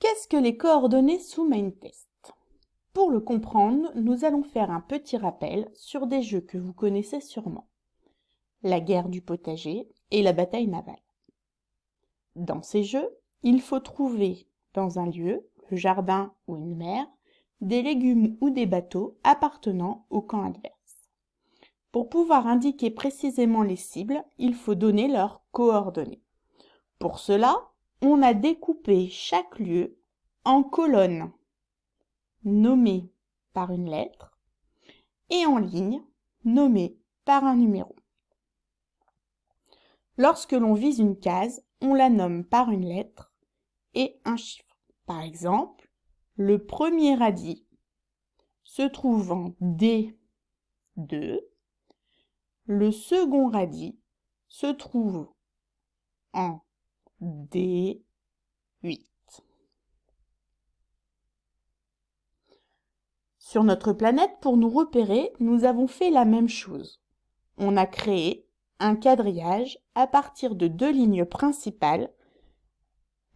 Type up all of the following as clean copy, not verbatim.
Qu'est-ce que les coordonnées sous Mindtest? Pour le comprendre, nous allons faire un petit rappel sur des jeux que vous connaissez sûrement. La guerre du potager et la bataille navale. Dans ces jeux, il faut trouver dans un lieu, le jardin ou une mer, des légumes ou des bateaux appartenant au camp adverse. Pour pouvoir indiquer précisément les cibles, il faut donner leurs coordonnées. Pour cela, on a découpé chaque lieu en colonnes nommées par une lettre et en lignes nommées par un numéro. Lorsque l'on vise une case, on la nomme par une lettre et un chiffre. Par exemple, le premier radis se trouve en D2, le second radis se trouve en D8. Sur notre planète, pour nous repérer, nous avons fait la même chose. On a créé un quadrillage à partir de deux lignes principales,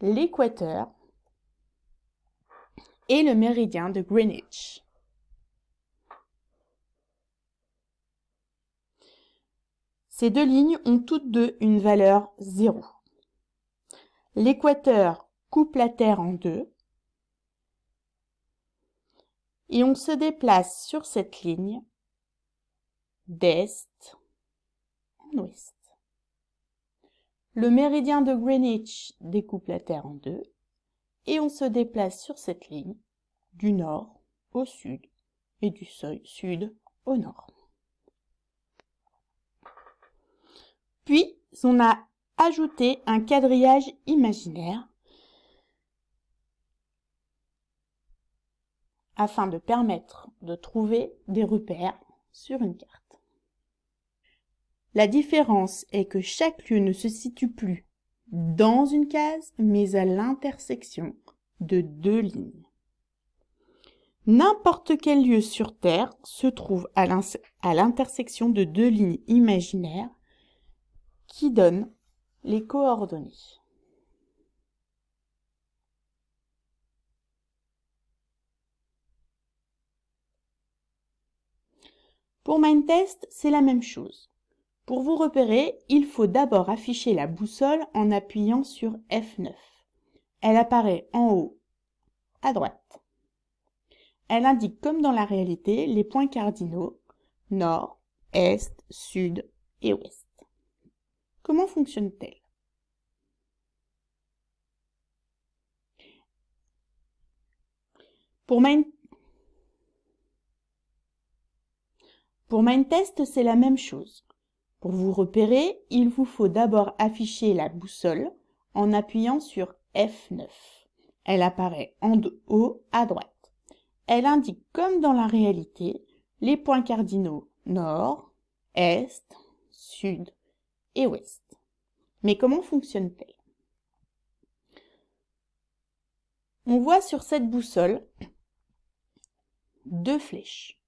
l'équateur et le méridien de Greenwich. Ces deux lignes ont toutes deux une valeur 0. L'équateur coupe la Terre en deux et on se déplace sur cette ligne d'est en ouest. Le méridien de Greenwich découpe la Terre en deux et on se déplace sur cette ligne du nord au sud et du sud au nord. Puis, on a ajouté un quadrillage imaginaire afin de permettre de trouver des repères sur une carte. La différence est que chaque lieu ne se situe plus dans une case, mais à l'intersection de deux lignes. N'importe quel lieu sur Terre se trouve à l'intersection de deux lignes imaginaires qui donnent les coordonnées. Pour Mindtest, c'est la même chose. Pour vous repérer, il faut d'abord afficher la boussole en appuyant sur F9. Elle apparaît en haut, à droite. Elle indique comme dans la réalité les points cardinaux nord, est, sud et ouest. Comment fonctionne-t-elle? Pour Mindtest, c'est la même chose. Pour vous repérer, il vous faut d'abord afficher la boussole en appuyant sur F9. Elle apparaît en haut à droite. Elle indique comme dans la réalité les points cardinaux nord, est, sud et ouest. Mais comment fonctionne-t-elle? On voit sur cette boussole deux flèches,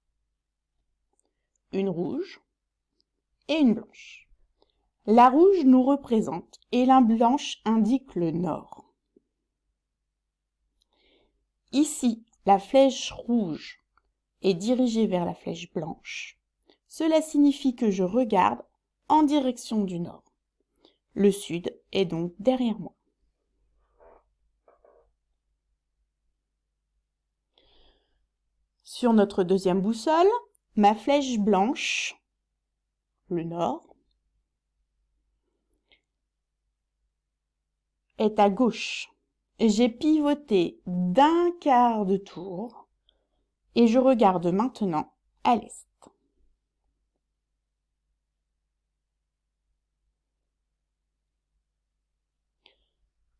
une rouge et une blanche. La rouge nous représente et la blanche indique le nord. Ici, la flèche rouge est dirigée vers la flèche blanche. Cela signifie que je regarde en direction du nord. Le sud est donc derrière moi. Sur notre deuxième boussole, ma flèche blanche, le nord, est à gauche. J'ai pivoté d'un quart de tour et je regarde maintenant à l'est.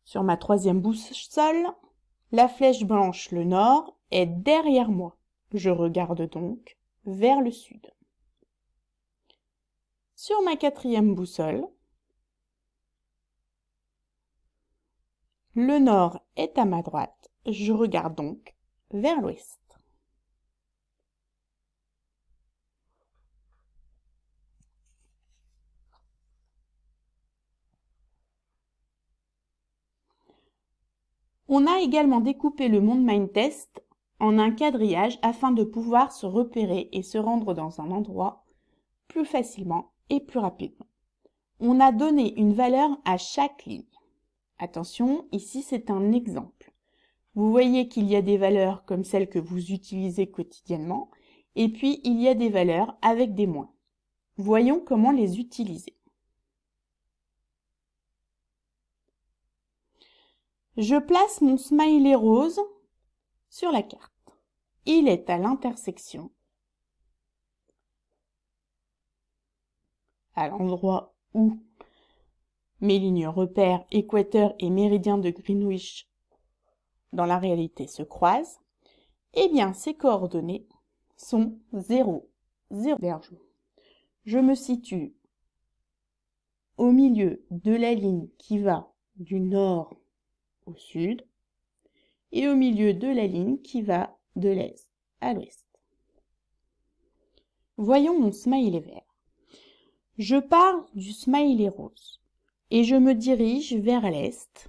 Sur ma troisième boussole, la flèche blanche, le nord, est derrière moi. Je regarde donc vers le sud. Sur ma quatrième boussole, le nord est à ma droite. Je regarde donc vers l'ouest. On a également découpé le monde MindTest en un quadrillage afin de pouvoir se repérer et se rendre dans un endroit plus facilement et plus rapidement. On a donné une valeur à chaque ligne. Attention, ici c'est un exemple. Vous voyez qu'il y a des valeurs comme celles que vous utilisez quotidiennement, et puis il y a des valeurs avec des moins. Voyons comment les utiliser. Je place mon smiley rose sur la carte. Il est à l'intersection, à l'endroit où mes lignes repères, équateur et méridien de Greenwich dans la réalité se croisent. Eh bien, ces coordonnées sont 0, 0. Je me situe au milieu de la ligne qui va du nord au sud et au milieu de la ligne qui va de l'est à l'ouest. Voyons mon smiley vert. Je pars du smiley rose et je me dirige vers l'est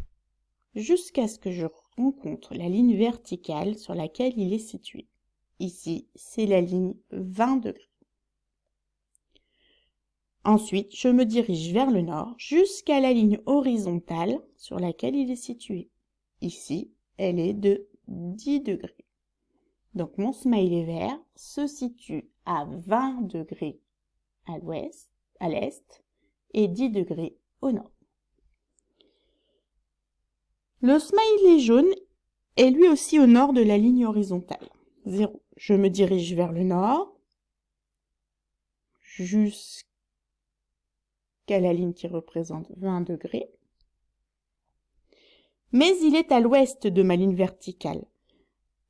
jusqu'à ce que je rencontre la ligne verticale sur laquelle il est situé. Ici, c'est la ligne 20 degrés. Ensuite, je me dirige vers le nord jusqu'à la ligne horizontale sur laquelle il est situé. Ici, elle est de 10 degrés. Donc, mon smiley vert se situe à 20 degrés à l'ouest, à l'est et 10 degrés au nord. Le smiley jaune est lui aussi au nord de la ligne horizontale. 0. Je me dirige vers le nord jusqu'à la ligne qui représente 20 degrés. Mais il est à l'ouest de ma ligne verticale.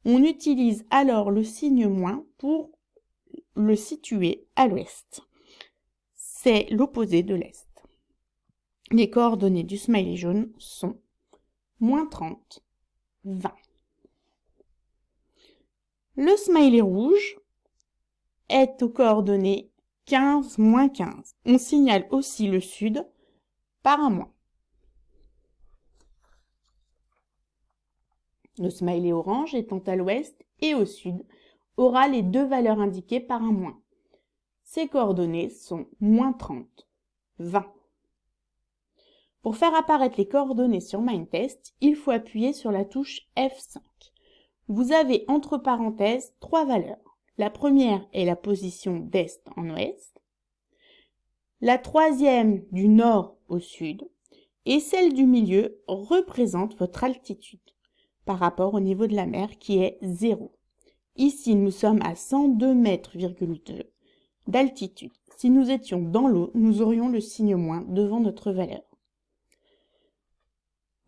On utilise alors le signe moins pour le situer à l'ouest. C'est l'opposé de l'est. Les coordonnées du smiley jaune sont moins 30, 20. Le smiley rouge est aux coordonnées 15, moins 15. On signale aussi le sud par un moins. Le smiley orange étant à l'ouest et au sud aura les deux valeurs indiquées par un moins. Ses coordonnées sont moins 30, 20. Pour faire apparaître les coordonnées sur MindTest, il faut appuyer sur la touche F5. Vous avez entre parenthèses 3 valeurs. La première est la position d'est en ouest, la troisième du nord au sud, et celle du milieu représente votre altitude par rapport au niveau de la mer qui est 0. Ici, nous sommes à 102,2 mètres d'altitude. Si nous étions dans l'eau, nous aurions le signe moins devant notre valeur.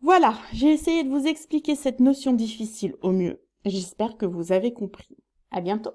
Voilà, j'ai essayé de vous expliquer cette notion difficile au mieux. J'espère que vous avez compris. À bientôt.